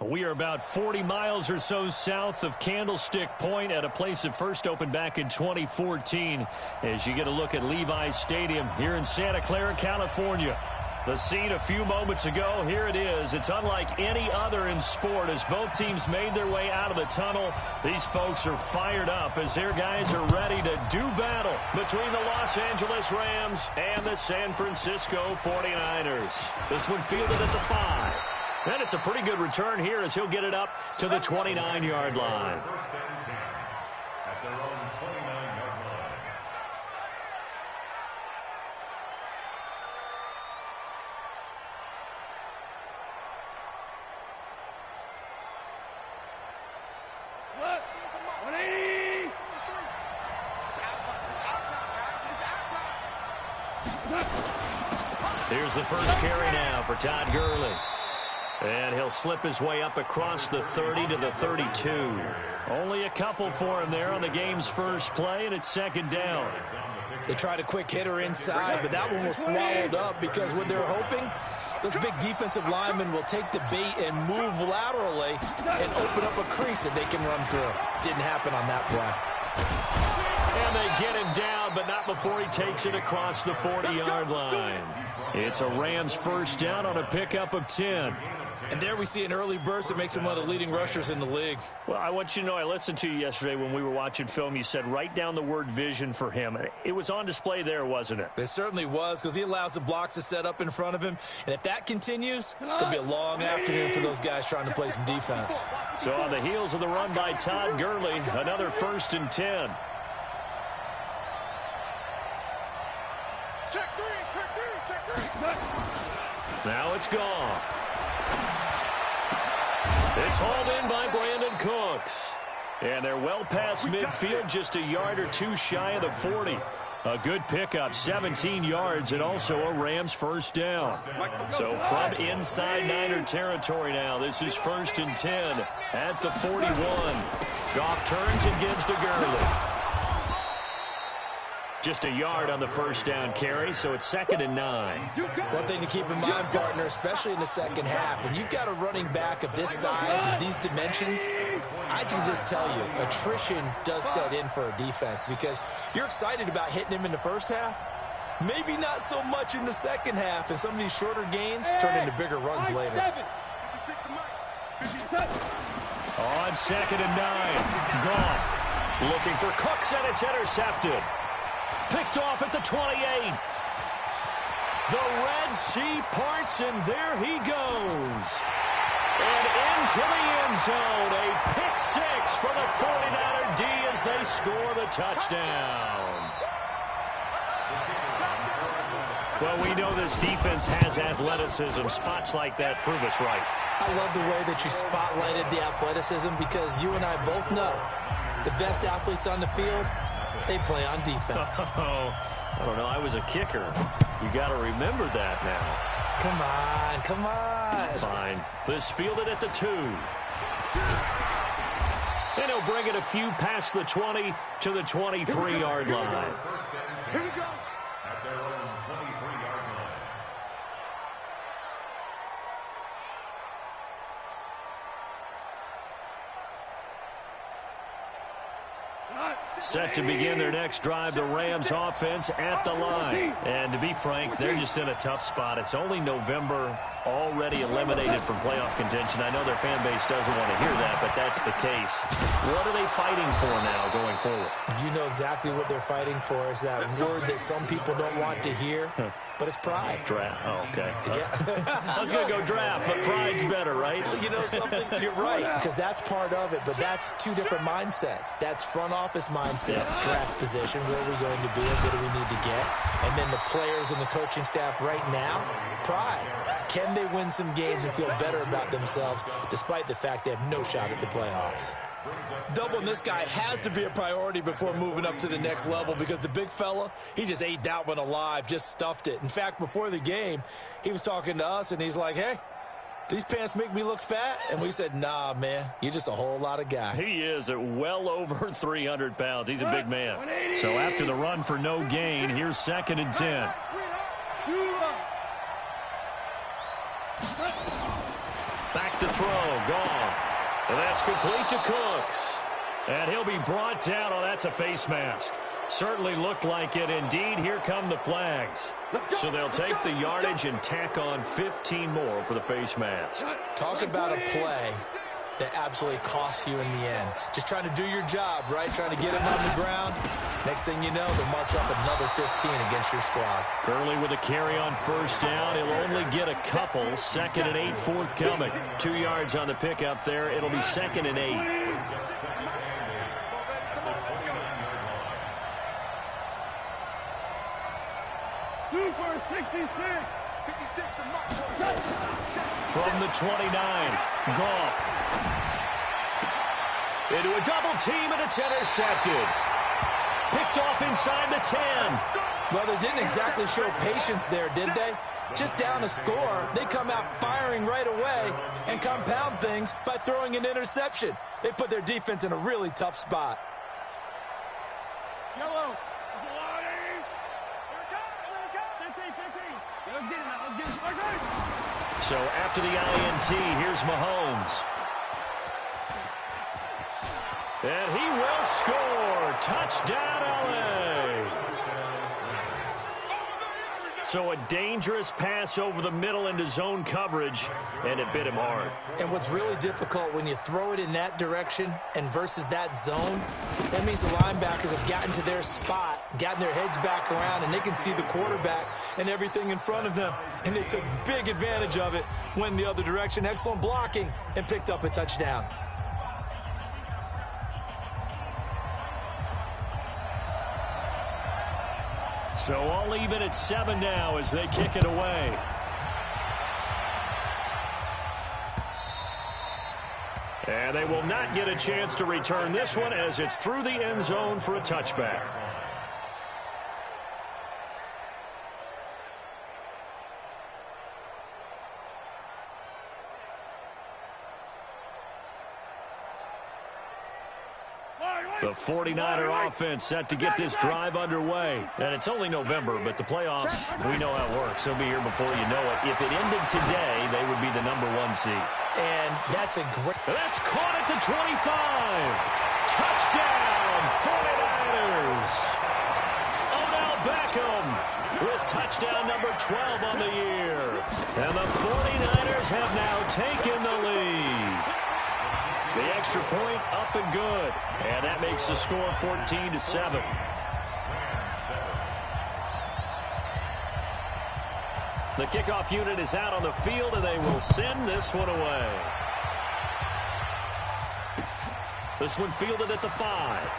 We are about 40 miles or so south of Candlestick Point at a place that first opened back in 2014 as you get a look at Levi's Stadium here in Santa Clara, California. The scene a few moments ago, here it is. It's unlike any other in sport as both teams made their way out of the tunnel. These folks are fired up as their guys are ready to do battle between the Los Angeles Rams and the San Francisco 49ers. This one fielded at the 5. And it's a pretty good return here as he'll get it up to the 29-yard line. At their own 29-yard line. What? 180! Here's the first carry now for Todd Gurley. And he'll slip his way up across the 30 to the 32. Only a couple for him there on the game's first play, and it's second down. They tried a quick hitter inside, but that one was swallowed up because what they're hoping, those big defensive linemen will take the bait and move laterally and open up a crease that they can run through. Didn't happen on that play. And they get him down, but not before he takes it across the 40-yard line. It's a Rams first down on a pickup of 10. And there we see an early burst that makes him one of the leading rushers in the league. Well, I want you to know, I listened to you yesterday when we were watching film. You said write down the word vision for him. It was on display there, wasn't it? It certainly was, because he allows the blocks to set up in front of him. And if that continues, it'll be a long afternoon for those guys trying to play some defense. So on the heels of the run by Todd Gurley, another 1st and 10. Check three. Now it's gone. It's hauled in by Brandon Cooks. And they're well past midfield, just a yard or two shy of the 40. A good pickup, 17 yards, and also a Rams first down. So from inside Niner territory now, this is 1st and 10 at the 41. Goff turns and gives to Gurley. Just a yard on the first down carry, so it's 2nd and 9. One thing to keep in mind, partner, especially in the second half, when you've got a running back of this size and these dimensions, I can just tell you, attrition does set in for a defense because you're excited about hitting him in the first half. Maybe not so much in the second half, and some of these shorter gains turn into bigger runs later. On 2nd and 9, Goff looking for Cooks, and it's intercepted. Picked off at the 28. The Red Sea parts, and there he goes. And into the end zone. A pick 6 for the 49er D as they score the touchdown. Well, we know this defense has athleticism. Spots like that prove us right. I love the way that you spotlighted the athleticism because you and I both know the best athletes on the field, they play on defense. Oh, I don't know. I was a kicker. You got to remember that now. Come on. Fine. This fielded at the 2. And he'll bring it a few past the 20 to the 23-yard line. Here we go. At their own 23-yard line. Set to begin their next drive, the Rams offense at the line. And to be frank, they're just in a tough spot. It's only November, already eliminated from playoff contention. I know their fan base doesn't want to hear that, but that's the case. What are they fighting for now going forward? You know exactly what they're fighting for. Is that word that some people don't want to hear, but it's pride. Draft. Oh, okay. Yeah. I was going to go draft, but pride's better, right? You know something? You're right, because that's part of it, but that's two different mindsets. That's front office mindset, draft position, where are we going to be and what do we need to get? And then the players and the coaching staff right now, pride. Can they win some games and feel better about themselves despite the fact they have no shot at the playoffs? Doubling this guy has to be a priority before moving up to the next level because the big fella, he just ate that one alive, just stuffed it. In fact, before the game, he was talking to us, and he's like, hey, these pants make me look fat? And we said, nah, man, you're just a whole lot of guy. He is at well over 300 pounds. He's a big man. So after the run for no gain, here's 2nd and 10. Back to throw. Gone. And that's complete to Cooks. And he'll be brought down. Oh, that's a face mask. Certainly looked like it. Indeed, here come the flags. So they'll take the yardage and tack on 15 more for the face mask. Talk about a play that absolutely costs you in the end. Just trying to do your job, right? Trying to get him on the ground. Next thing you know, they'll march up another 15 against your squad. Gurley with a carry on first down. He'll only get a couple. 2nd and 8 forthcoming. 2 yards on the pickup there. It'll be 2nd and 8. Super 66. From the 29, Goff. Into a double team, and it's intercepted. Picked off inside the 10. Well, they didn't exactly show patience there, did they? Just down a score, they come out firing right away and compound things by throwing an interception. They put their defense in a really tough spot. Yellow. Here it comes. 15. Let's get it now. Let's get it. So after the INT, here's Mahomes. And he will score. Touchdown, LA. So a dangerous pass over the middle into zone coverage, and it bit him hard. And what's really difficult when you throw it in that direction and versus that zone, that means the linebackers have gotten to their spot, gotten their heads back around, and they can see the quarterback and everything in front of them. And they took big advantage of it, went the other direction, excellent blocking, and picked up a touchdown. So all even at 7 now as they kick it away. And they will not get a chance to return this one as it's through the end zone for a touchback. The 49er offense set to get this drive underway. And it's only November, but the playoffs, we know how it works. They'll be here before you know it. If it ended today, they would be the #1 seed. And that's a great... That's caught at the 25. Touchdown, 49ers. Odell Beckham with touchdown number 12 on the year. And the 49ers have now taken the lead. The extra point up and good. And that makes the score 14-7. The kickoff unit is out on the field, and they will send this one away. This one fielded at the 5.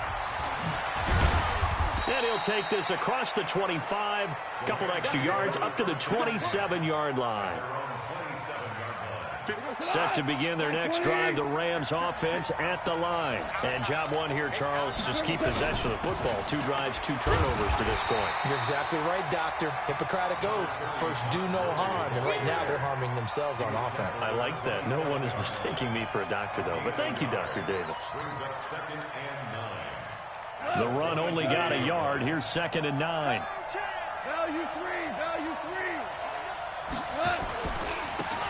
And he'll take this across the 25. A couple extra yards up to the 27-yard line. Set to begin their next drive, the Rams offense at the line. And job one here, Charles, just keep possession of the football. 2 drives, 2 turnovers to this point. You're exactly right, Doctor. Hippocratic oath. First, do no harm. And right now, they're harming themselves on offense. I like that. No one is mistaking me for a doctor, though. But thank you, Dr. Davis. The run only got a yard. Here's 2nd and 9. Value 3. Value 3.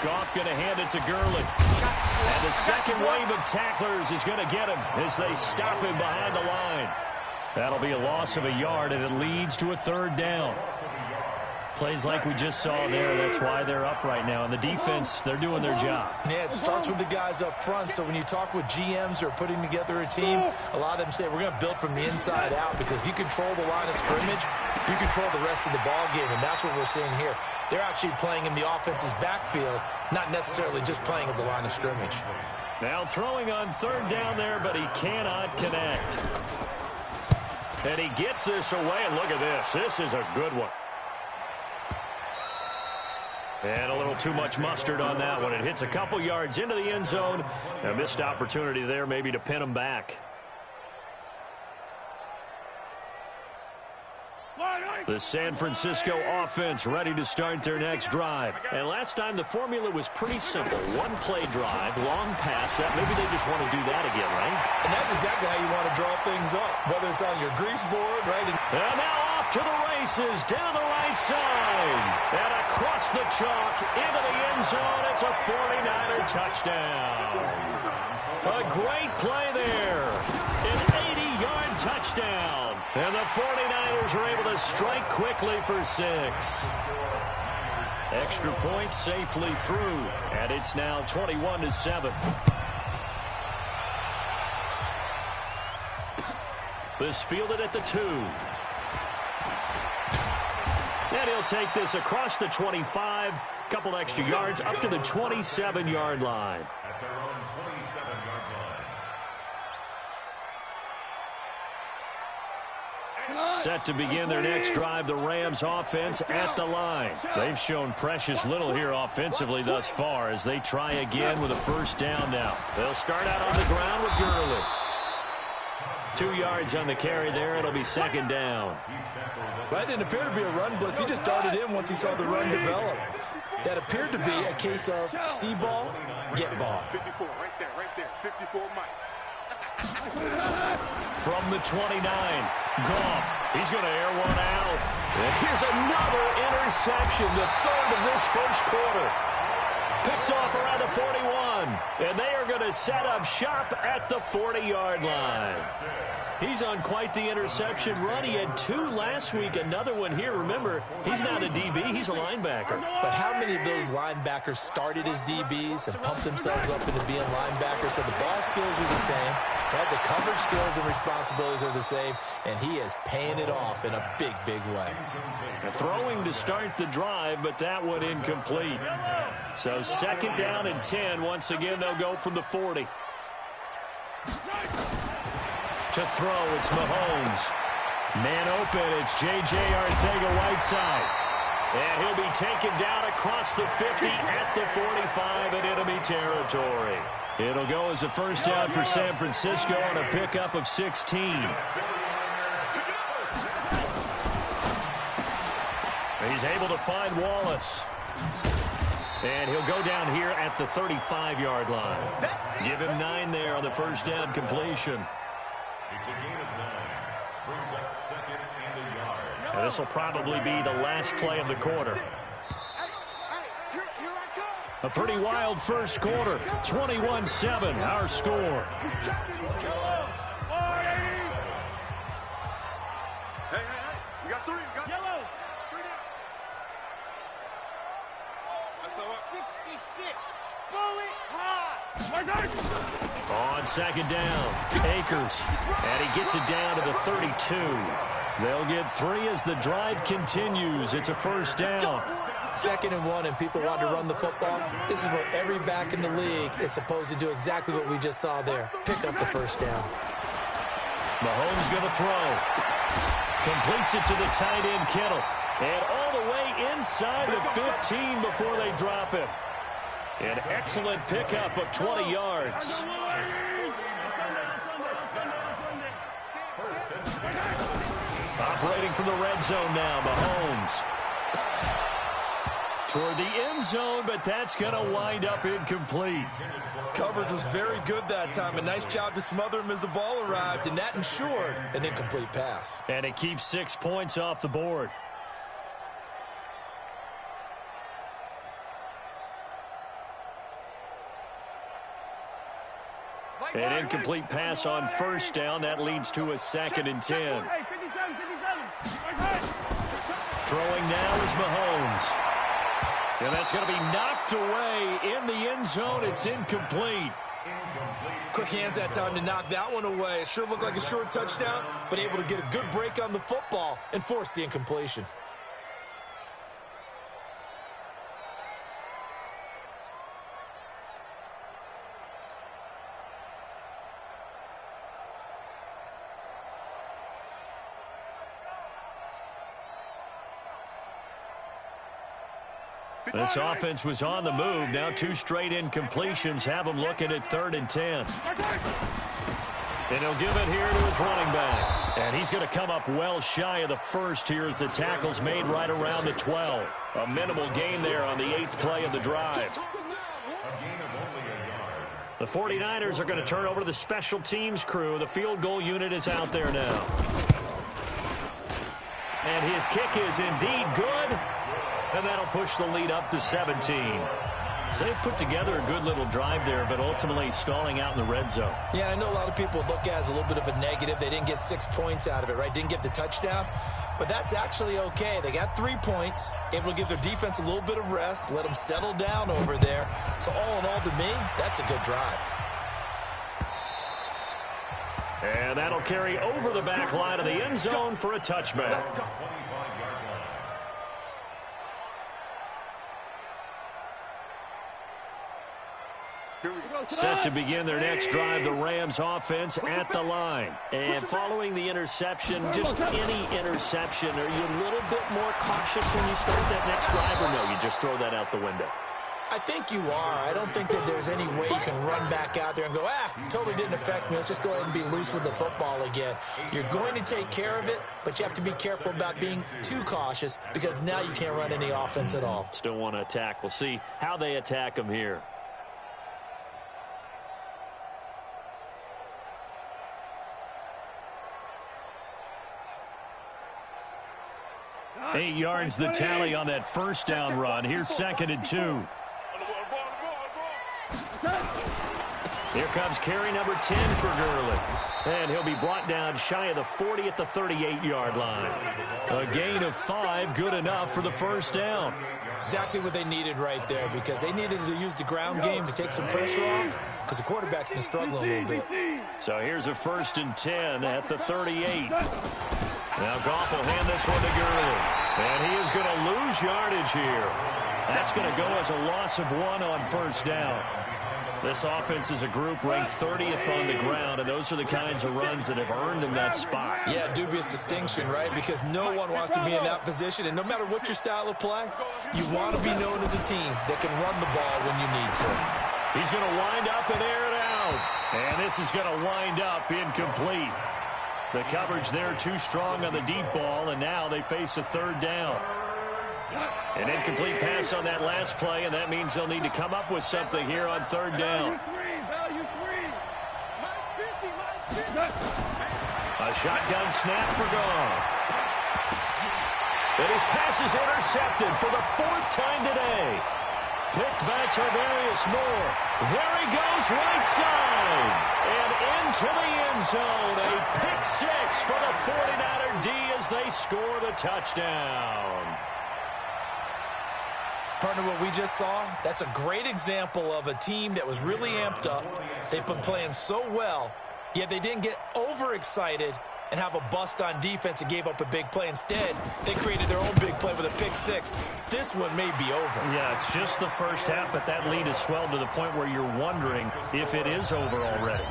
Goff going to hand it to Gurley. And the second wave of tacklers is going to get him as they stop him behind the line. That'll be a loss of a yard, and it leads to a 3rd down. Plays like we just saw there, that's why they're up right now. And the defense, they're doing their job. Yeah, it starts with the guys up front. So when you talk with GMs who are putting together a team, a lot of them say we're going to build from the inside out, because if you control the line of scrimmage, you control the rest of the ball game, and that's what we're seeing here. They're actually playing in the offense's backfield, not necessarily just playing at the line of scrimmage. Now throwing on 3rd down there, but he cannot connect. And he gets this away, and look at this. This is a good one. And a little too much mustard on that one. It hits a couple yards into the end zone. A missed opportunity there maybe to pin him back. The San Francisco offense ready to start their next drive. And last time the formula was pretty simple. 1-play drive, long pass. That maybe they just want to do that again, right? And that's exactly how you want to draw things up, whether it's on your grease board, right? And now off to the races, down the right side, and across the chalk, into the end zone. It's a 49er touchdown. A great play there. An 80-yard touchdown. And the 49ers are able to strike quickly for 6. Extra point safely through, and it's now 21-7. This fielded at the 2. And he'll take this across the 25, couple extra yards up to the 27-yard line. At their own 27-yard line. Set to begin their next drive, the Rams offense at the line. They've shown precious little here offensively thus far as they try again with a first down now. They'll start out on the ground with Gurley. 2 yards on the carry there. It'll be second down. That didn't appear to be a run blitz. He just darted in once he saw the run develop. That appeared to be a case of see ball, get ball. 54, right there, 54 Mike. From the 29, Goff. He's going to air one out. And here's another interception, the third of this first quarter. Picked off around the 41. And they are going to set up shop at the 40-yard line. He's on quite the interception run. He had 2 last week, another one here. Remember, he's not a DB, he's a linebacker. But how many of those linebackers started as DBs and pumped themselves up into being linebackers? So the ball skills are the same, right? The coverage skills and responsibilities are the same, and he is paying it off in a big, big way. Throwing to start the drive, but that one incomplete. So second down and 10. Once again, they'll go from the 40. To throw, it's Mahomes. Man open, it's J.J. Arcega-Whiteside. And he'll be taken down across the 50 at the 45 in enemy territory. It'll go as a first down for San Francisco on a pickup of 16. He's able to find Wallace. And he'll go down here at the 35-yard line. Give him 9 there on the first down completion. It's a gain of 9. Brings up second and a yard. And this will probably be the last play of the quarter. A pretty wild first quarter. 21-7, our score. Hey, we got 3. We got yellow. 3 down. 66. Bullet high. On second down, Akers. And he gets it down to the 32. They'll get 3 as the drive continues. It's a first down. 2nd and 1, and people want to run the football. This is where every back in the league is supposed to do exactly what we just saw there. Pick up the first down. Mahomes going to throw. Completes it to the tight end, Kittle. And all the way inside the 15 before they drop it. An excellent pickup of 20 yards. Operating from the red zone now, Mahomes. Toward the end zone, but that's going to wind up incomplete. Coverage was very good that time. A nice job to smother him as the ball arrived, and that ensured an incomplete pass. And it keeps 6 points off the board. An incomplete pass on first down. That leads to a 2nd and 10. Throwing now is Mahomes. And that's going to be knocked away in the end zone. It's incomplete. Quick hands that time to knock that one away. It sure looked like a short touchdown, but able to get a good break on the football and force the incompletion. This offense was on the move. Now 2 straight incompletions have them looking at 3rd and 10. And he'll give it here to his running back. And he's going to come up well shy of the first here as the tackle's made right around the 12. A minimal gain there on the 8th play of the drive. The 49ers are going to turn over to the special teams crew. The field goal unit is out there now. And his kick is indeed good. And that'll push the lead up to 17. So they've put together a good little drive there, but ultimately stalling out in the red zone. Yeah, I know a lot of people look at it as a little bit of a negative. They didn't get 6 points out of it, right? Didn't get the touchdown. But that's actually okay. They got 3 points, able to give their defense a little bit of rest, let them settle down over there. So all in all, to me, that's a good drive. And that'll carry over the back line of the end zone for a touchback. Set to begin their next drive, the Rams offense at the line. And following the interception, just any interception, are you a little bit more cautious when you start that next drive, or no, you just throw that out the window? I think you are. I don't think that there's any way you can run back out there and go, totally didn't affect me. Let's just go ahead and be loose with the football again. You're going to take care of it, but you have to be careful about being too cautious because now you can't run any offense at all. Still want to attack. We'll see how they attack them here. Eight yards the tally on that first down run. Here's 2nd and 2. Here comes carry number 10 for Gurley. And he'll be brought down shy of the 40 at the 38-yard line. A gain of 5, good enough for the first down. Exactly what they needed right there because they needed to use the ground game to take some pressure off because the quarterback's been struggling a little bit. So here's a 1st and 10 at the 38. Now Goff will hand this one to Gurley. And he is going to lose yardage here. That's going to go as a loss of 1 on first down. This offense is a group ranked 30th on the ground, and those are the kinds of runs that have earned them that spot. Yeah, dubious distinction, right? Because no one wants to be in that position, and no matter what your style of play, you want to be known as a team that can run the ball when you need to. He's going to wind up and air it out. And this is going to wind up incomplete. The coverage there too strong on the deep ball, and now they face a 3rd down. An incomplete pass on that last play, and that means they'll need to come up with something here on 3rd down. A shotgun snap for Goff. And his pass is intercepted for the 4th time today. Picked by Tarvarius Moore. There he goes, right side. And into the end zone. A pick 6 for the 49er D as they score the touchdown. Partner, what we just saw, that's a great example of a team that was really amped up. They've been playing so well, yet they didn't get overexcited and have a bust on defense and gave up a big play. Instead, they created their own big play with a pick 6. This one may be over. Yeah, it's just the first half, but that lead has swelled to the point where you're wondering if it is over already.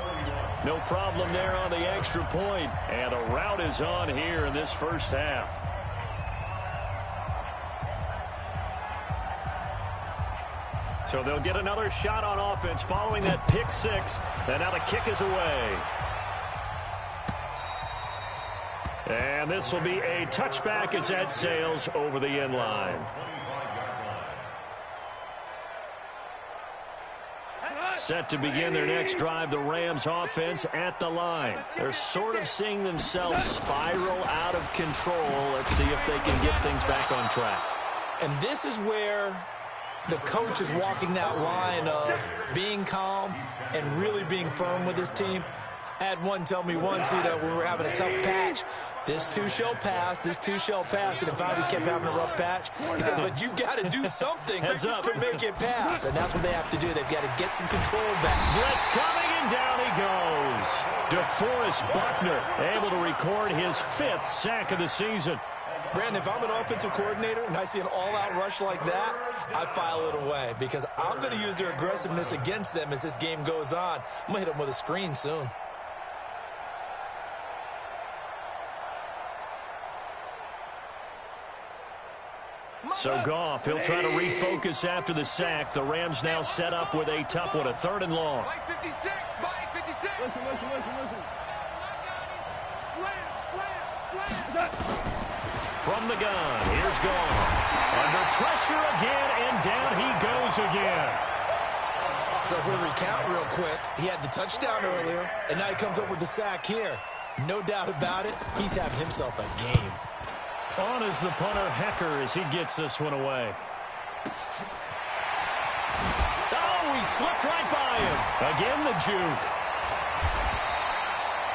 No problem there on the extra point, and the route is on here in this first half. So they'll get another shot on offense following that pick 6, and now the kick is away. And this will be a touchback as that sails over the end line. Set to begin their next drive, the Rams offense at the line. They're sort of seeing themselves spiral out of control. Let's see if they can get things back on track. And this is where the coach is walking that line of being calm and really being firm with his team. I had one tell me once, when we were having a tough patch, this too shall pass, this too shall pass. And in fact, we kept having a rough patch. He said, but you've got to do something to make it pass. And that's what they have to do. They've got to get some control back. Blitz coming, and down he goes. DeForest Buckner able to record his 5th sack of the season. Brandon, if I'm an offensive coordinator and I see an all-out rush like that, I file it away because I'm going to use their aggressiveness against them as this game goes on. I'm going to hit them with a screen soon. So Goff, he'll try to refocus after the sack. The Rams now set up with a tough one, a 3rd and long. Mike 56, Mike 56. Listen. Slam. From the gun, here's Goff. Under pressure again, and down he goes again. So if we recount real quick, he had the touchdown earlier, and now he comes up with the sack here. No doubt about it, he's having himself a game. On is the punter, Hecker, as he gets this one away. Oh, he slipped right by him. Again, the juke.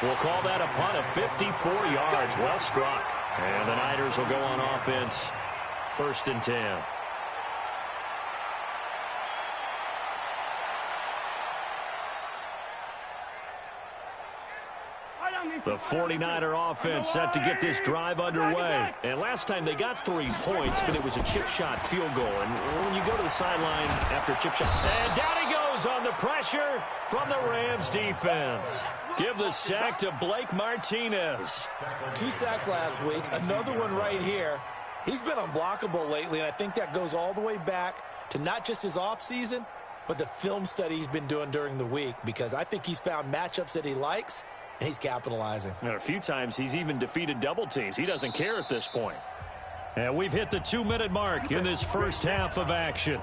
We'll call that a punt of 54 yards. Well struck. And the Niners will go on offense. 1st and 10. The 49er offense set to get this drive underway. And last time they got 3 points, but it was a chip shot field goal. And when you go to the sideline after a chip shot, and down he goes on the pressure from the Rams defense. Give the sack to Blake Martinez. 2 sacks last week, another one right here. He's been unblockable lately, and I think that goes all the way back to not just his offseason, but the film study he's been doing during the week, because I think he's found matchups that he likes, and he's capitalizing. And a few times he's even defeated double teams. He doesn't care at this point. And we've hit the 2-minute mark in this first half of action.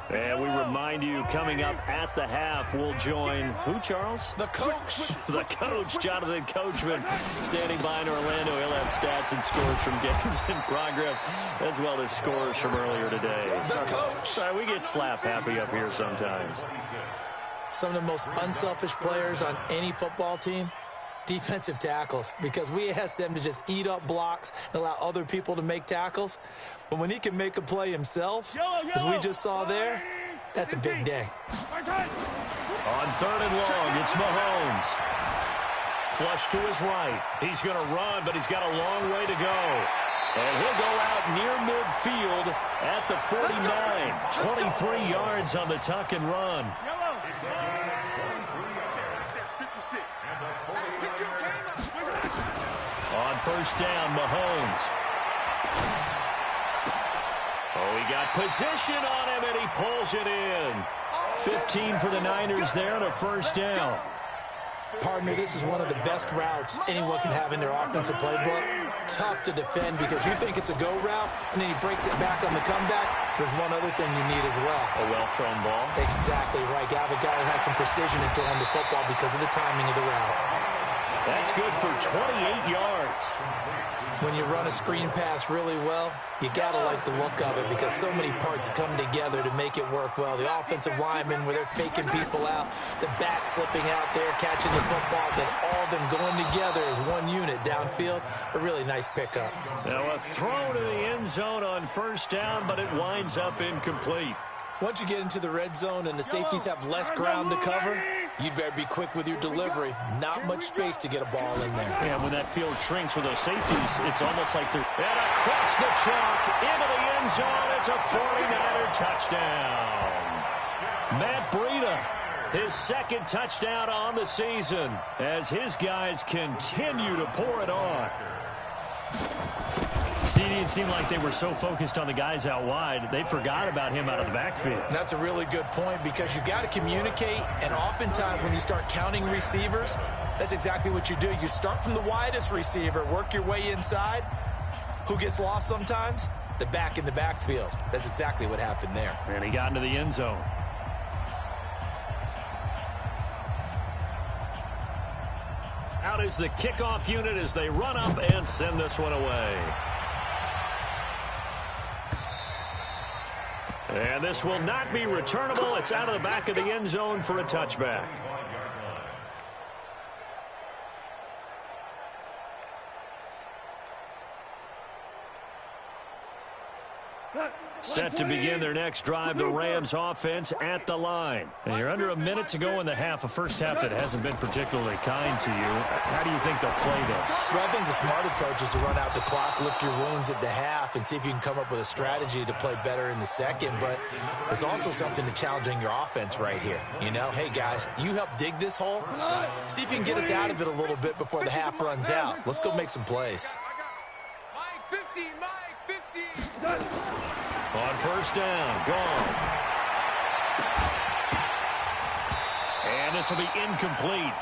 And we remind you, coming up at the half, we'll join who, Charles? The coach. The coach, Jonathan Coachman, standing by in Orlando. He'll have stats and scores from games in progress, as well as scores from earlier today. The coach. Sorry, we get slap happy up here sometimes. Some of the most unselfish players on any football team, defensive tackles, because we ask them to just eat up blocks and allow other people to make tackles. But when he can make a play himself, as we just saw there, that's a big day. On 3rd and long, it's Mahomes. Flush to his right. He's going to run, but he's got a long way to go. And he'll go out near midfield at the 49. 23 yards on the tuck and run. On 1st down, Mahomes. Oh, he got position on him, and he pulls it in. 15 for the Niners there and a 1st down. Partner, this is one of the best routes anyone can have in their offensive playbook. Tough to defend because you think it's a go route, and then he breaks it back on the comeback. There's one other thing you need as well. A well-thrown ball. Exactly right. You have a guy who has some precision in throwing the football because of the timing of the route. That's good for 28 yards. When you run a screen pass really well, you got to like the look of it because so many parts come together to make it work well. The offensive linemen where they're faking people out, the back slipping out there, catching the football, then all of them going together as one unit downfield. A really nice pickup. Now a throw to the end zone on 1st down, but it winds up incomplete. Once you get into the red zone and the safeties have less ground to cover, you'd better be quick with your delivery. Not much space to get a ball in there. And when that field shrinks with those safeties, it's almost like they're... And across the chalk, into the end zone, it's a 49er touchdown. Matt Breida, his 2nd touchdown on the season, as his guys continue to pour it on. It seemed like they were so focused on the guys out wide, they forgot about him out of the backfield. That's a really good point because you've got to communicate, and oftentimes when you start counting receivers, that's exactly what you do. You start from the widest receiver, work your way inside. Who gets lost sometimes? The back in the backfield. That's exactly what happened there. And he got into the end zone. Out is the kickoff unit as they run up and send this one away. And this will not be returnable. It's out of the back of the end zone for a touchback. Set to begin their next drive, the Rams offense at the line. And you're under a minute to go in the half, a first half that hasn't been particularly kind to you. How do you think they'll play this? Well, I think the smart approach is to run out the clock, lick your wounds at the half, and see if you can come up with a strategy to play better in the second. But there's also something to challenging your offense right here. You know, hey, guys, you help dig this hole. See if you can get us out of it a little bit before the half runs out. Let's go make some plays. On 1st down, gone. And this will be incomplete.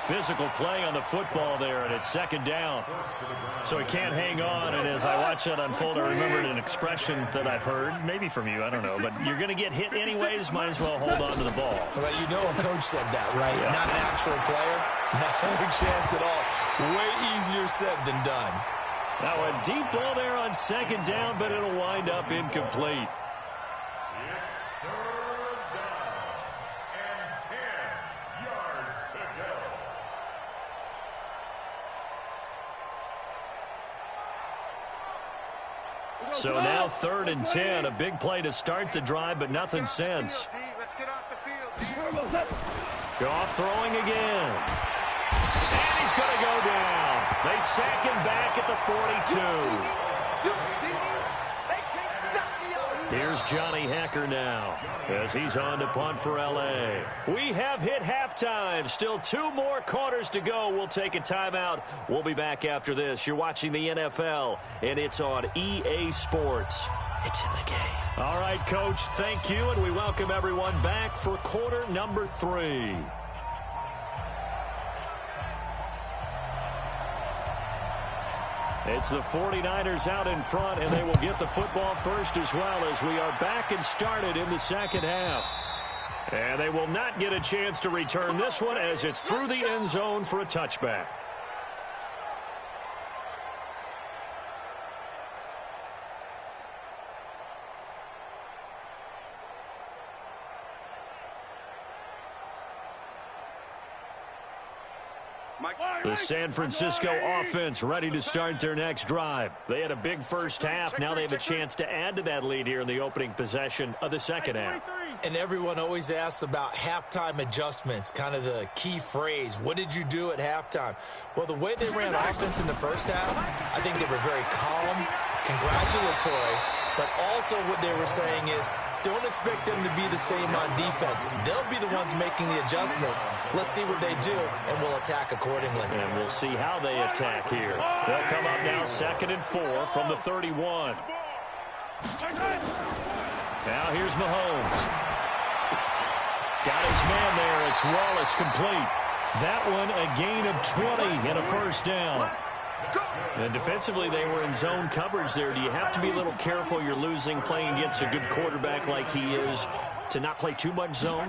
physical play on the football there, and it's second down. So he can't hang on, and as I watch that unfold, I remembered an expression that I've heard, maybe from you, I don't know, but you're going to get hit anyways, might as well hold on to the ball. Well, you know a coach said that, right? Yeah. Not an actual player. No chance at all. Way easier said than done. Now a deep ball there on second down, but it'll wind up incomplete. So now 3rd and 10, a big play to start the drive, but nothing since. Let's get off the field. Goff throwing again. And he's going to go down. They sack him back at the 42. Here's Johnny Hacker now as he's on to punt for L.A. We have hit halftime. Still 2 more quarters to go. We'll take a timeout. We'll be back after this. You're watching the NFL, and it's on EA Sports. It's in the game. All right, Coach, thank you, and we welcome everyone back for quarter number 3. It's the 49ers out in front, and they will get the football first as well as we are back and started in the second half. And they will not get a chance to return this one as it's through the end zone for a touchback. The San Francisco offense ready to start their next drive. They had a big first half. Now they have a chance to add to that lead here in the opening possession of the second half. And everyone always asks about halftime adjustments, kind of the key phrase. What did you do at halftime? Well, the way they ran offense in the first half, I think they were very calm, congratulatory, but also what they were saying is, don't expect them to be the same on defense. They'll be the ones making the adjustments. Let's see what they do, and we'll attack accordingly. And we'll see how they attack here. They'll come up now 2nd and 4 from the 31. Now here's Mahomes. Got his man there. It's Wallace complete. That one a gain of 20 and a first down. And defensively, they were in zone coverage there. Do you have to be a little careful you're losing playing against a good quarterback like he is to not play too much zone?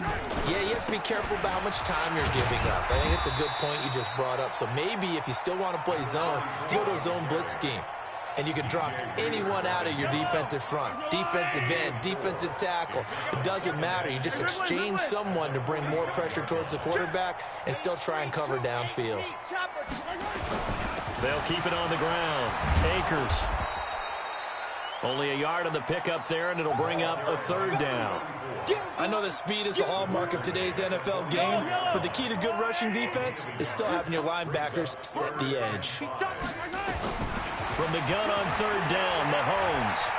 Yeah, you have to be careful about how much time you're giving up. I think it's a good point you just brought up. So maybe if you still want to play zone, you go to a zone blitz scheme. And you can drop anyone out of your defensive front. Defensive end, defensive tackle. It doesn't matter. You just exchange someone to bring more pressure towards the quarterback and still try and cover downfield. They'll keep it on the ground. Akers. Only a yard on the pickup there, and it'll bring up a 3rd down. I know that speed is the hallmark of today's NFL game, but the key to good rushing defense is still having your linebackers set the edge. From the gun on 3rd down, Mahomes.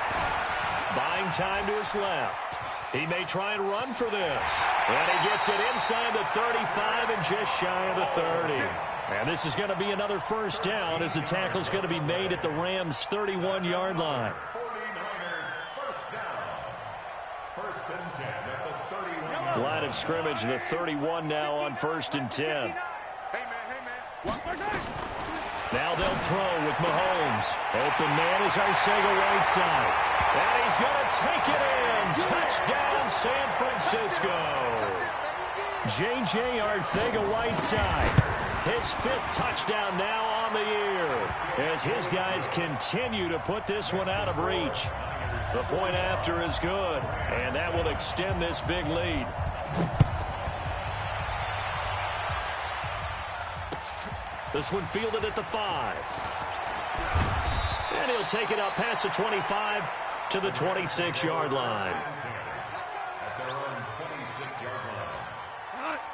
Buying time to his left. He may try and run for this. And he gets it inside the 35 and just shy of the 30. And this is going to be another first down as the tackle's going to be made at the Rams' 31-yard line. 49ers first down. 1st and 10 at the 31. Line of scrimmage, the 31 now on 1st and 10. Hey, man. Now they'll throw with Mahomes. Open man is Arcega-Whiteside. And he's going to take it in. Touchdown, San Francisco. J.J. Arcega-Whiteside. His 5th touchdown now on the year as his guys continue to put this one out of reach. The point after is good, and that will extend this big lead. This one fielded at the 5. And he'll take it up past the 25 to the 26-yard line.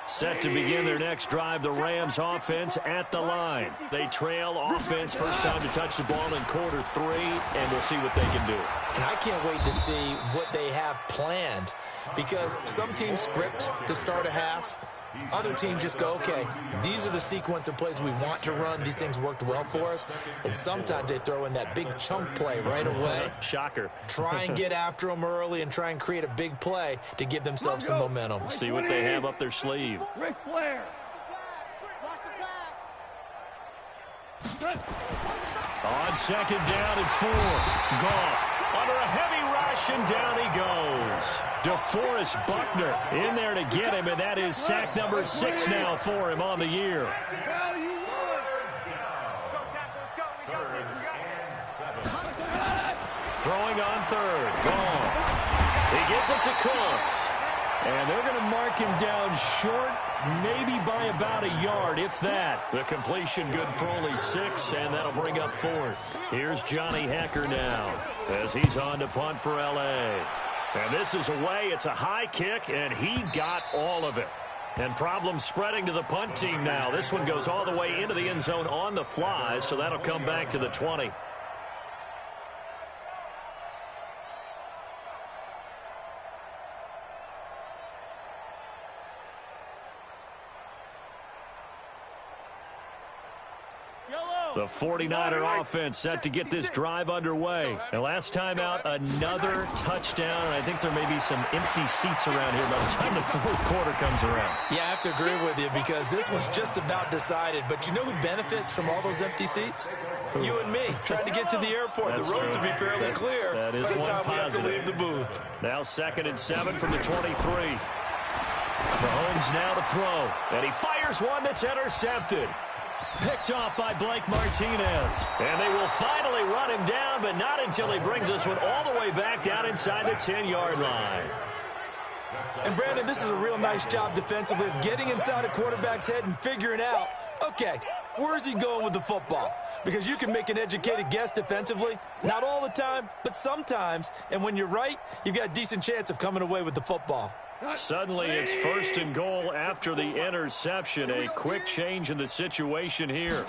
Set to begin their next drive, the Rams offense at the line. They trail offense, first time to touch the ball in quarter 3, and we'll see what they can do. And I can't wait to see what they have planned, because some teams script to start a half. Other teams just go, okay, these are the sequence of plays we want to run. These things worked well for us. And sometimes they throw in that big chunk play right away. Shocker. Try and get after them early and try and create a big play to give themselves some momentum. See what they have up their sleeve. Ric Flair. On second down and 4. Goff under a heavy rush, and down he goes. DeForest Buckner in there to get him, and that is sack number 6 now for him on the year. Throwing on third. Goff. He gets it to Cooks. And they're going to mark him down short, maybe by about a yard, if that. The completion good for only 6, and that'll bring up 4th. Here's Johnny Hecker now as he's on to punt for L.A. And this is away. It's a high kick, and he got all of it. And problems spreading to the punt team now. This one goes all the way into the end zone on the fly, so that'll come back to the 20. The 49er offense set to get this drive underway. And last time out, another touchdown. And I think there may be some empty seats around here by the time the 4th quarter comes around. Yeah, I have to agree with you because this was just about decided. But you know who benefits from all those empty seats? You and me, trying to get to the airport. The roads will be fairly clear by the time we have to leave the booth. Now 2nd and 7 from the 23. Mahomes now to throw. And he fires one that's intercepted. Picked off by Blake Martinez. And they will finally run him down, but not until he brings us one all the way back down inside the 10-yard line. And, Brandon, this is a real nice job defensively of getting inside a quarterback's head and figuring out, okay, where's he going with the football? Because you can make an educated guess defensively. Not all the time, but sometimes. And when you're right, you've got a decent chance of coming away with the football. Suddenly, it's 1st and goal after the interception. A quick change in the situation here.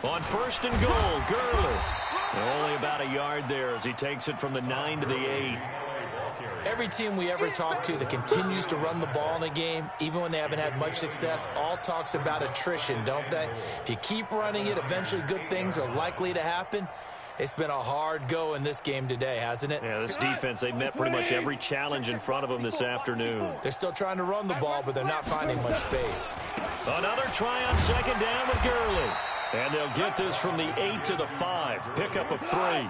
On 1st and goal, Gurley. Only about a yard there as he takes it from the 9 to the 8. Every team we ever talk to that continues to run the ball in a game, even when they haven't had much success, all talks about attrition, don't they? If you keep running it, eventually good things are likely to happen. It's been a hard go in this game today, hasn't it? Yeah, this defense, they met pretty much every challenge in front of them this afternoon. They're still trying to run the ball, but they're not finding much space. Another try on 2nd down with Gurley. And they'll get this from the 8 to the 5. Pickup of 3.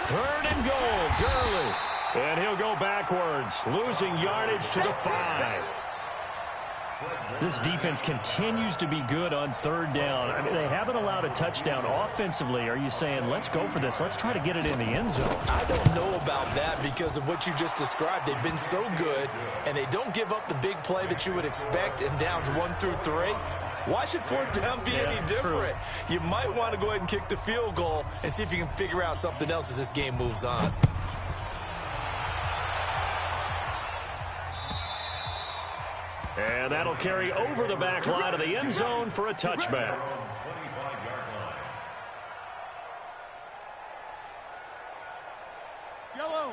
Third and goal, Gurley. And he'll go backwards, losing yardage to the 5. This defense continues to be good on 3rd down. I mean, they haven't allowed a touchdown offensively. Are you saying, let's go for this? Let's try to get it in the end zone. I don't know about that because of what you just described. They've been so good, and they don't give up the big play that you would expect in downs 1 through 3. Why should 4th down be any different? You might want to go ahead and kick the field goal and see if you can figure out something else as this game moves on. And that'll carry over the back line of the end zone for a touchback.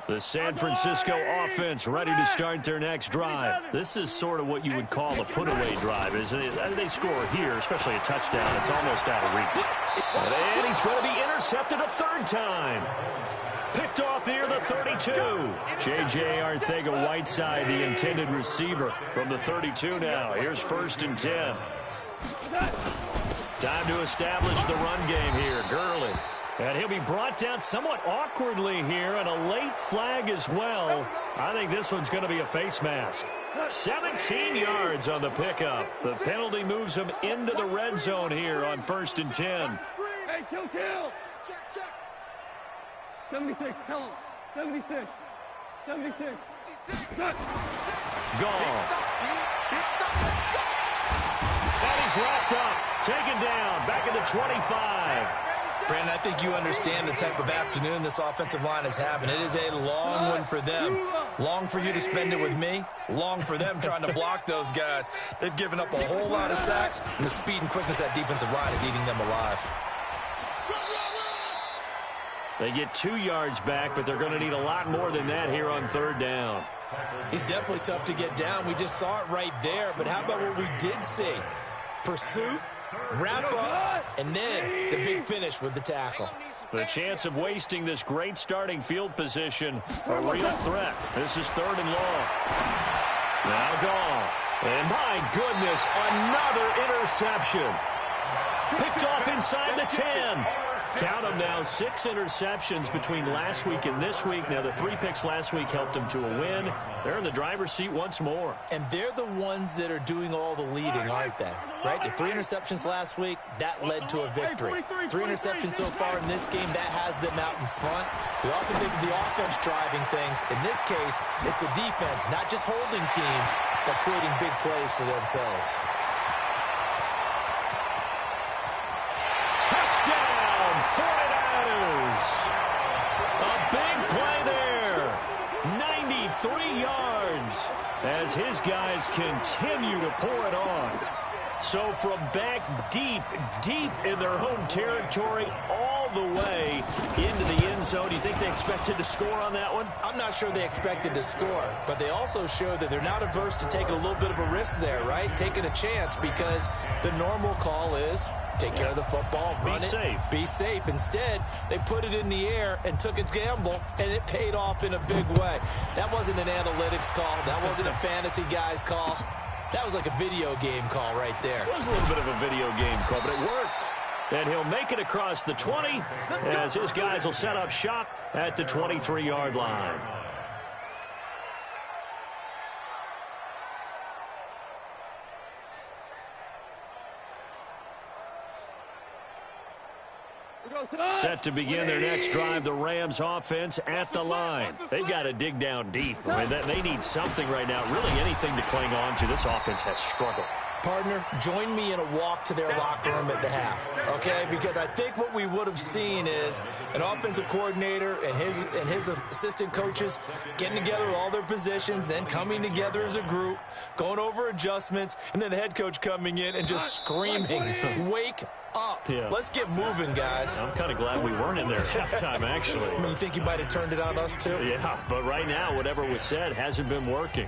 The San Francisco offense ready to start their next drive. This is sort of what you would call a put-away drive. They score here, especially a touchdown. It's almost out of reach. And he's going to be intercepted a 3rd time. Picked off near the 32. J.J. Arcega-Whiteside, the intended receiver from the 32 now. Here's 1st and 10. Time to establish the run game here. Gurley. And he'll be brought down somewhat awkwardly here, and a late flag as well. I think this one's going to be a face mask. 17 yards on the pickup. The penalty moves him into the red zone here on 1st and 10. Hey, kill. Check. 76, tell him. 76. 76. Goal. And he's wrapped up. Taken down. Back at the 25. Brandon, I think you understand the type of afternoon this offensive line is having. It is a long one for them. Long for you to spend it with me. Long for them trying to block those guys. They've given up a whole lot of sacks, and the speed and quickness of that defensive line is eating them alive. They get 2 yards back, but they're going to need a lot more than that here on 3rd down. He's definitely tough to get down. We just saw it right there. But how about what we did see? Pursuit wrap up, and then the big finish with the tackle. The chance of wasting this great starting field position, a real threat. This is 3rd and long. Now Goff. And my goodness, another interception. Picked off inside the 10. Count them now, 6 interceptions between last week and this week. Now, the 3 picks last week helped them to a win. They're in the driver's seat once more. And they're the ones that are doing all the leading, aren't they? Right? The 3 interceptions last week, that led to a victory. 3 interceptions so far in this game, that has them out in front. We often think of the offense driving things. In this case, it's the defense, not just holding teams, but creating big plays for themselves. Touchdown, 49ers. A big play there. 93 yards as his guys continue to pour it on. So from back deep in their home territory, all the way into the end zone. Do you think they expected to score on that one? I'm not sure they expected to score, but they also showed that they're not averse to taking a little bit of a risk there, right? Taking a chance, because the normal call is take care of the football, run it, be safe. Instead, they put it in the air and took a gamble, and it paid off in a big way. That wasn't an analytics call. That wasn't a fantasy guy's call. That was like a video game call right there. It was a little bit of a video game call, but it worked. And he'll make it across the 20 as his guys will set up shop at the 23-yard line. Set to begin their next drive, the Rams offense at the line. They've got to dig down deep. I mean, they need something right now, really anything to cling on to. This offense has struggled. Partner, join me in a walk to their locker room at the half, okay? Because I think what we would have seen is an offensive coordinator and his assistant coaches getting together with all their positions, then coming together as a group, going over adjustments, and then the head coach coming in and just screaming, wake up. Yeah. Let's get moving, guys. I'm kind of glad we weren't in there at halftime, actually. I mean, you think you might have turned it on us, too? Yeah, but right now, whatever was said hasn't been working.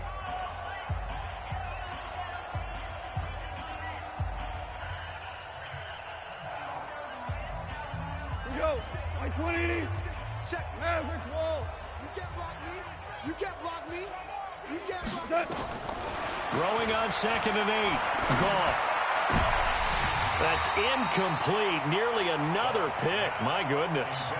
Go, 20. Check. Maverick wall. You can't block me. You can't block me. You can't block me. Throwing on 2nd and 8. Goff. That's incomplete. Nearly another pick. My goodness.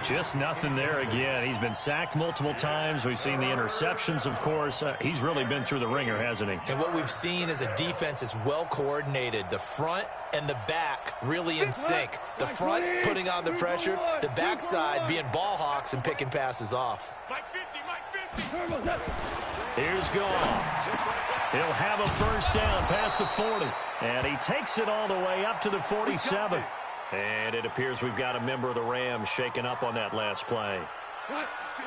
Just nothing there again. He's been sacked multiple times. We've seen the interceptions, of course. He's really been through the ringer, hasn't he? And what we've seen is a defense that's well coordinated. The front and the back really in sync. The front putting on the pressure. The backside being ball hawks and picking passes off. Here's Goff. He'll have a first down past the 40. And he takes it all the way up to the 47. And it appears we've got a member of the Rams shaken up on that last play.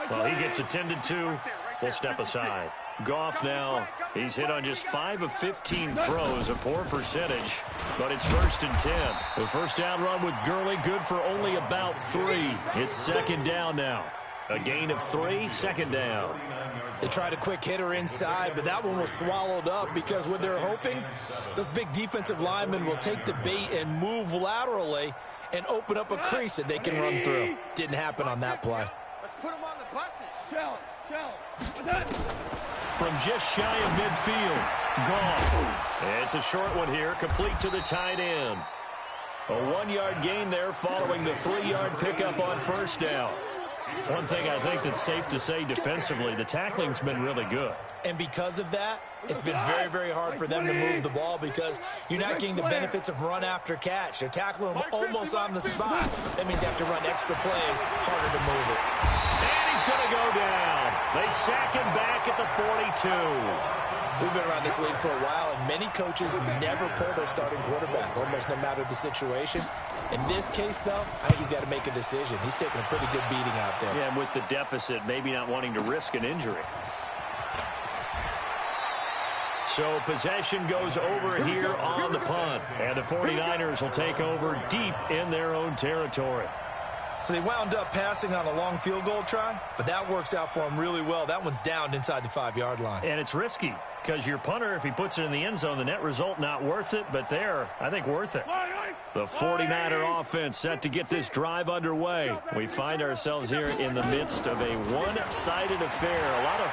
Well, he gets attended to. We'll step aside. Goff now, he's hit on just 5 of 15 throws, a poor percentage, but it's 1st and 10. The first down run with Gurley, good for only about 3. It's 2nd down now. A gain of 3, 2nd down. They tried a quick hitter inside, but that one was swallowed up because what they're hoping, those big defensive linemen will take the bait and move laterally and open up a crease that they can run through. Didn't happen on that play. Let's put them on the buses. From just shy of midfield, Goff. It's a short one here, complete to the tight end. A 1-yard gain there following the 3-yard pickup on first down. One thing I think that's safe to say defensively, the tackling's been really good. And because of that, it's been very, very hard for them to move the ball because you're not getting the benefits of run after catch. They're tackling them almost on the spot. That means you have to run extra plays, harder to move it. And he's going to go down. They sack him back at the 42. We've been around this league for a while, and many coaches never pull their starting quarterback, almost no matter the situation. In this case, though, I think he's got to make a decision. He's taking a pretty good beating out there. Yeah, and with the deficit, maybe not wanting to risk an injury. So possession goes over here on the punt, and the 49ers will take over deep in their own territory. So they wound up passing on a long field goal try, but that works out for them really well. That one's down inside the 5-yard line. And it's risky because your punter, if he puts it in the end zone, the net result not worth it, but there, I think worth it. The 49er offense set to get this drive underway. We find ourselves here in the midst of a one-sided affair. A lot of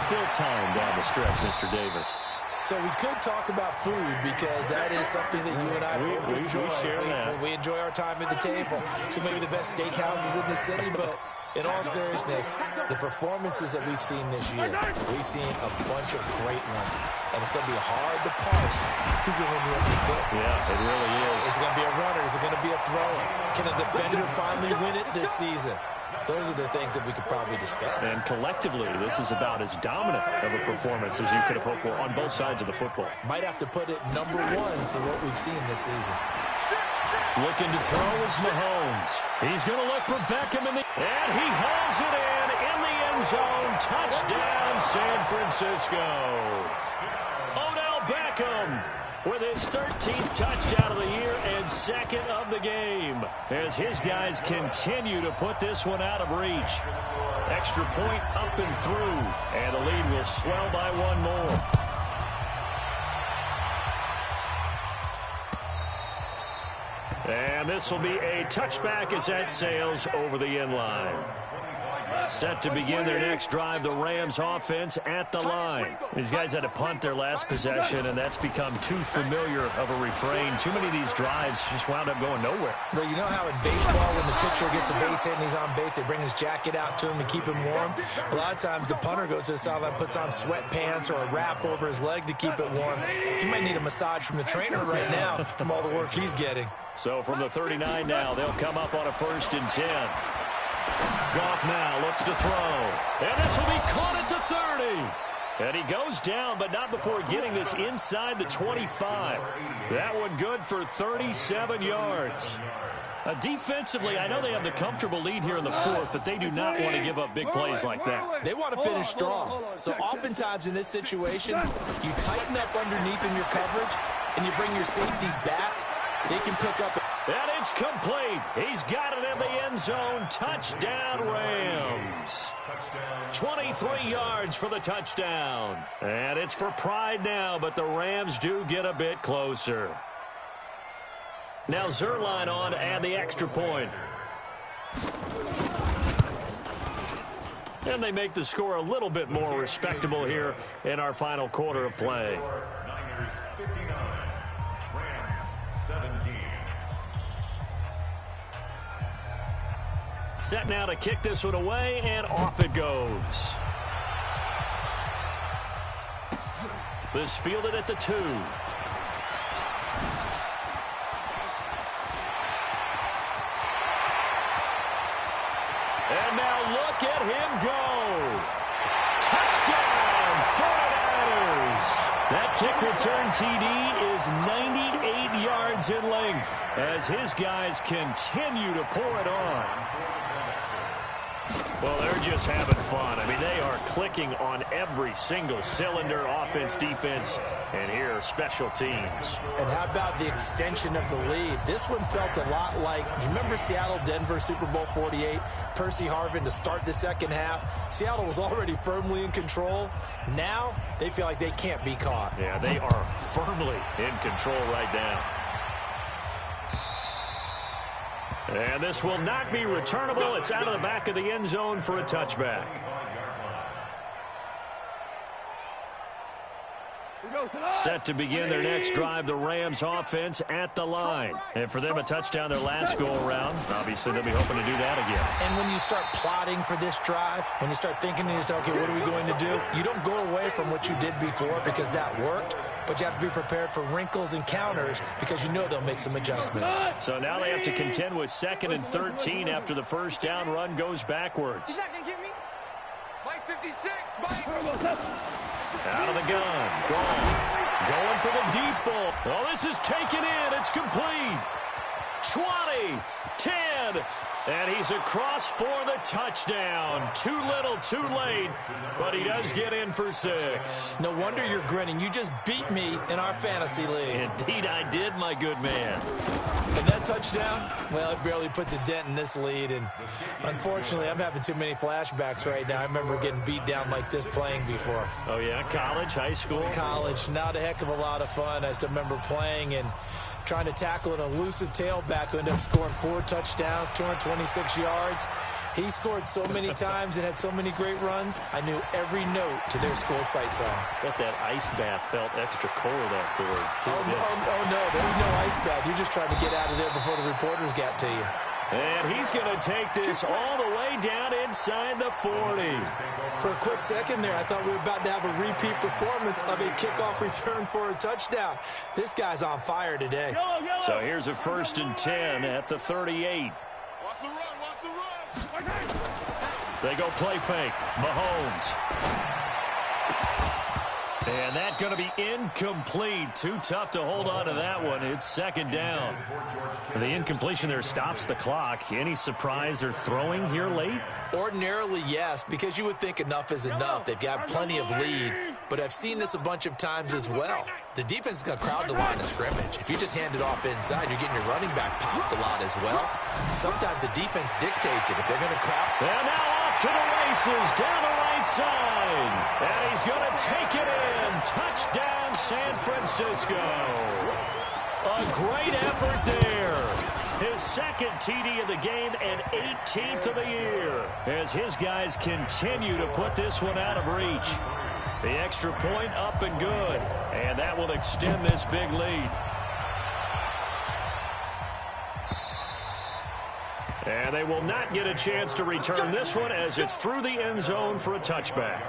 fill time down the stretch, Mr. Davis. So we could talk about food because that is something that you and I both enjoy. We share that. We enjoy our time at the table. So maybe the best steakhouses in the city, but in all seriousness, the performances that we've seen this year, we've seen a bunch of great ones. And it's going to be hard to parse who's going to win the MVP. Yeah, it really is. Is it going to be a runner? Is it going to be a thrower? Can a defender finally win it this season? Those are the things that we could probably discuss. And collectively, this is about as dominant of a performance as you could have hoped for on both sides of the football. Might have to put it #1 for what we've seen this season. Looking to throw is Mahomes. He's going to look for Beckham and he hauls it in the end zone. Touchdown, San Francisco. Odell Beckham with his 13th touchdown of the year and second of the game as his guys continue to put this one out of reach. Extra point up and through, and the lead will swell by one more. And this will be a touchback as that sails over the end line. Set to begin their next drive, the Rams offense at the line. These guys had to punt their last possession, and that's become too familiar of a refrain. Too many of these drives just wound up going nowhere. Well, you know how in baseball, when the pitcher gets a base hit and he's on base, they bring his jacket out to him to keep him warm? A lot of times the punter goes to the sideline, puts on sweatpants or a wrap over his leg to keep it warm. He might need a massage from the trainer right now from all the work he's getting. So from the 39 now, they'll come up on a 1st and 10. Goff now looks to throw. And this will be caught at the 30. And he goes down, but not before getting this inside the 25. That one good for 37 yards. Defensively, I know they have the comfortable lead here in the 4th, but they do not want to give up big plays like that. They want to finish strong. So oftentimes in this situation, you tighten up underneath in your coverage, and you bring your safeties back. They can pick up. And it's complete. He's got it in the end zone. Touchdown, Rams. 23 yards for the touchdown. And it's for pride now, but the Rams do get a bit closer. Now Zerline on to add the extra point. And they make the score a little bit more respectable here in our final quarter of play. Niners 59, Rams 17. Set now to kick this one away, and off it goes. This fielded at the 2. And now look at him go. Touchdown, 49ers. That kick return TD is 98 yards in length as his guys continue to pour it on. Well, they're just having fun. I mean, they are clicking on every single cylinder, offense, defense, and here, special teams. And how about the extension of the lead? This one felt a lot like, you remember Seattle-Denver Super Bowl 48? Percy Harvin to start the second half. Seattle was already firmly in control. Now, they feel like they can't be caught. Yeah, they are firmly in control right now. And this will not be returnable. It's out of the back of the end zone for a touchback. Set to begin their next drive, the Rams offense at the line. And for them, a touchdown their last go-around. Obviously, they'll be hoping to do that again. And when you start plotting for this drive, when you start thinking to yourself, okay, what are we going to do? You don't go away from what you did before because that worked, but you have to be prepared for wrinkles and counters because you know they'll make some adjustments. So now they have to contend with 2nd and 13 after the first down run goes backwards. He's not going to get me. Mike 56, Mike. Out of the gun. Gone. Going for the deep ball. Oh, this is taken in. It's complete. 20, 10, And he's across for the touchdown. Too little, too late, but he does get in for 6. No wonder you're grinning. You just beat me in our fantasy league. Indeed I did, my good man. And that touchdown, well, it barely puts a dent in this lead. And unfortunately, I'm having too many flashbacks right now. I remember getting beat down like this playing before. Oh, yeah? College, high school? College. Not a heck of a lot of fun. I still remember playing and trying to tackle an elusive tailback who ended up scoring 4 touchdowns, 226 yards. He scored so many times and had so many great runs, I knew every note to their school's fight song. Bet that ice bath felt extra cold afterwards, too. Oh, no, there was no ice bath. You're just trying to get out of there before the reporters got to you. And he's going to take this all the way down inside the 40. For a quick second there, I thought we were about to have a repeat performance of a kickoff return for a touchdown. This guy's on fire today. So here's a 1st and 10 at the 38. Watch the run, watch the run. They go play fake. Mahomes. And that's going to be incomplete. Too tough to hold on to that one. It's 2nd down. The incompletion there stops the clock. Any surprise they're throwing here late? Ordinarily, yes, because you would think enough is enough. They've got plenty of lead, but I've seen this a bunch of times as well. The defense is going to crowd the line of scrimmage. If you just hand it off inside, you're getting your running back popped a lot as well. Sometimes the defense dictates it. If they're going to crowd... And now off to the races down the right side. And he's going to take it in. Touchdown, San Francisco. A great effort there. His 2nd TD of the game and 18th of the year as his guys continue to put this one out of reach. The extra point up and good, and that will extend this big lead. And they will not get a chance to return this one as it's through the end zone for a touchback.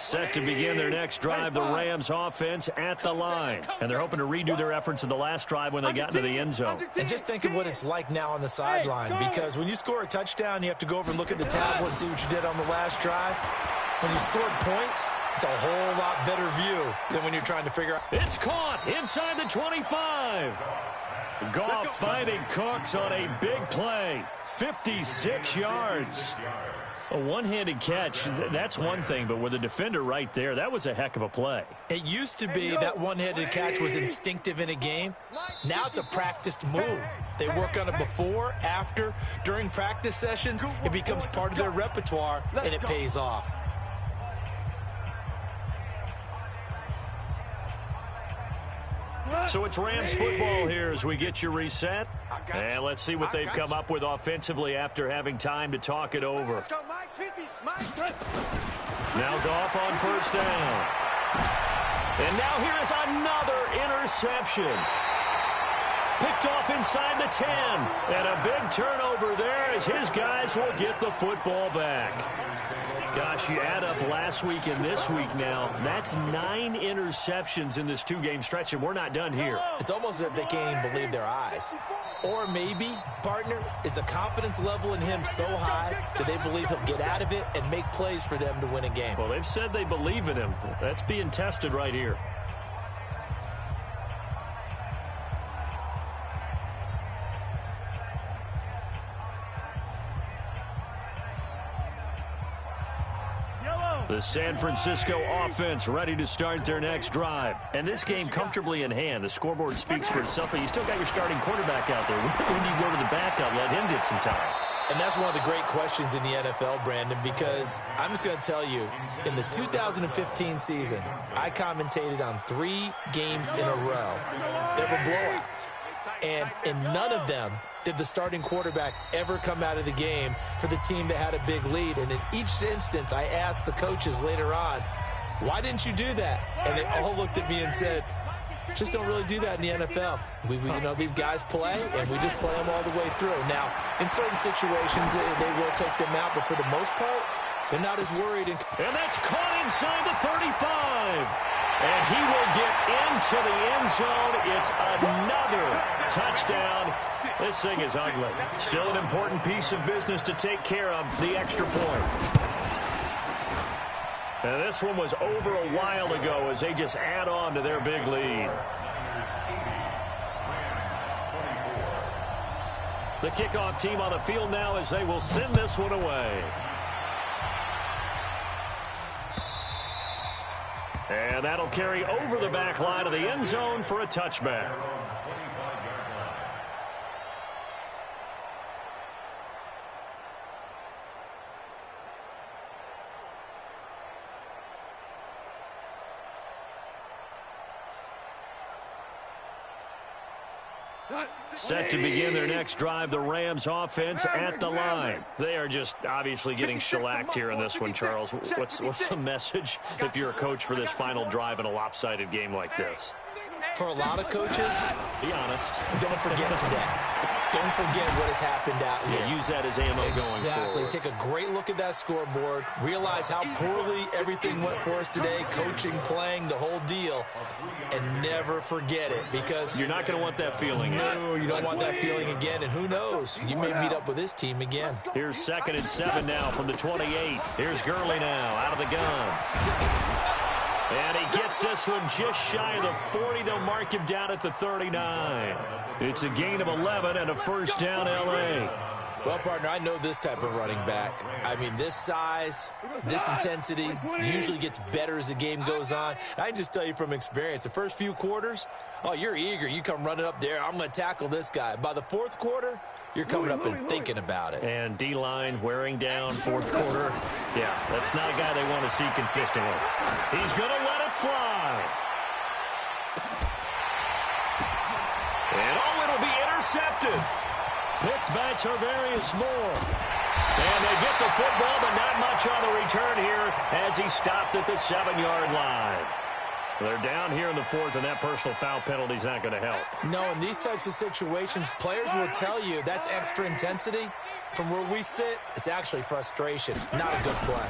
Set to begin their next drive, the Rams offense at the line. And they're hoping to redo their efforts in the last drive when they got into the end zone. And just think of what it's like now on the sideline, because when you score a touchdown, you have to go over and look at the tablet and see what you did on the last drive. When you scored points, it's a whole lot better view than when you're trying to figure out. It's caught inside the 25. Goff finding Cooks on a big play. 56 yards. A one-handed catch, that's one thing, but with a defender right there, that was a heck of a play. It used to be that one-handed catch was instinctive in a game. Now it's a practiced move. They work on it before, after, during practice sessions. It becomes part of their repertoire, and it pays off. So it's Rams football here as we get you reset. And let's see what they've come up with offensively after having time to talk it over. Let's go, Mike. 50. Mike. Now Goff on 1st down. And now here is another interception. Picked off inside the 10. And a big turnover there as his guys will get the football back. Gosh, you add up last week and this week now, that's 9 interceptions in this 2-game stretch, and we're not done here. It's almost as if they can't even believe their eyes. Or maybe, partner, is the confidence level in him so high that they believe he'll get out of it and make plays for them to win a game. Well, they've said they believe in him. That's being tested right here. The San Francisco offense ready to start their next drive. And this game comfortably in hand. The scoreboard speaks for itself, but you still got your starting quarterback out there. When do you go to the backup, let him get some time? And that's one of the great questions in the NFL, Brandon, because I'm just going to tell you, in the 2015 season, I commentated on 3 games in a row. There were blowouts. And in none of them did the starting quarterback ever come out of the game for the team that had a big lead. And in each instance, I asked the coaches later on, why didn't you do that? And they all looked at me and said, just don't really do that in the NFL. We you know, these guys play, and we just play them all the way through. Now, in certain situations, they will take them out, but for the most part, they're not as worried. And that's caught inside the 35. And he will get into the end zone. It's another touchdown. This thing is ugly. Still an important piece of business to take care of, the extra point. And this one was over a while ago as they just add on to their big lead. The kickoff team on the field now as they will send this one away. And that'll carry over the back line of the end zone for a touchback. Set to begin their next drive, the Rams offense at the line. They are just obviously getting shellacked here in this one, Charles. What's the message if you're a coach for this final drive in a lopsided game like this? For a lot of coaches, be honest, don't forget today. Don't forget what has happened out here. Yeah, use that as ammo going Exactly. forward. Take a great look at that scoreboard. Realize how poorly everything went for us today. Coaching, playing, the whole deal. And never forget it, because you're not going to want that feeling. No, you don't want that feeling again. And who knows? You may meet up with this team again. Here's 2nd and 7 now from the 28. Here's Gurley now out of the gun. And he gets this one just shy of the 40. They'll mark him down at the 39. It's a gain of 11 and a first down, L.A. Well, partner, I know this type of running back. I mean, this size, this intensity usually gets better as the game goes on. I can just tell you from experience, the first few quarters, oh, you're eager. You come running up there, I'm going to tackle this guy. By the 4th quarter, you're coming up and thinking about it. And D-line wearing down 4th quarter. Yeah, that's not a guy they want to see consistently. He's going to let it fly. And, oh, it'll be intercepted. Picked by Tarvarius Moore. And they get the football, but not much on the return here as he stopped at the 7-yard line. They're down here in the 4th, and that personal foul penalty is not going to help. No, in these types of situations, players will tell you that's extra intensity. From where we sit, it's actually frustration. Not a good play.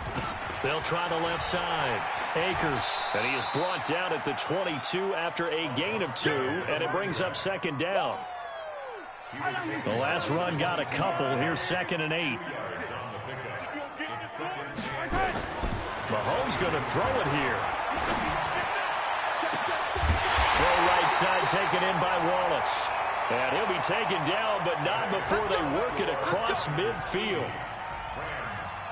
They'll try the left side. Akers, and he is brought down at the 22 after a gain of 2, and it brings up 2nd down. The last run got a couple. Here's 2nd and 8. Mahomes going to throw it here. Throw right side taken in by Wallace. And he'll be taken down, but not before they work it across midfield.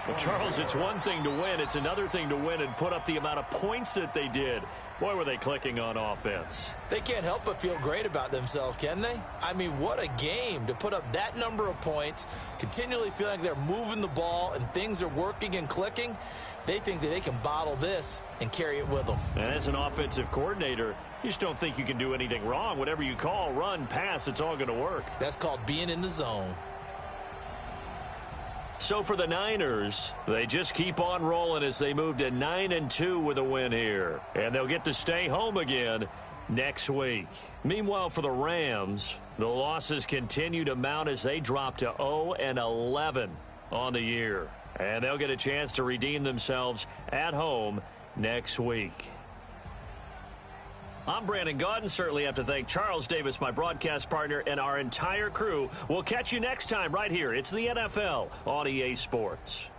Well, Charles, it's one thing to win. It's another thing to win and put up the amount of points that they did. Boy, were they clicking on offense. They can't help but feel great about themselves, can they? I mean, what a game to put up that number of points, continually feel like they're moving the ball and things are working and clicking. They think that they can bottle this and carry it with them. And as an offensive coordinator, you just don't think you can do anything wrong. Whatever you call, run, pass, it's all going to work. That's called being in the zone. So for the Niners, they just keep on rolling as they move to 9-2 with a win here. And they'll get to stay home again next week. Meanwhile, for the Rams, the losses continue to mount as they drop to 0-11 on the year. And they'll get a chance to redeem themselves at home next week. I'm Brandon Gaudin. Certainly have to thank Charles Davis, my broadcast partner, and our entire crew. We'll catch you next time right here. It's the NFL on EA Sports.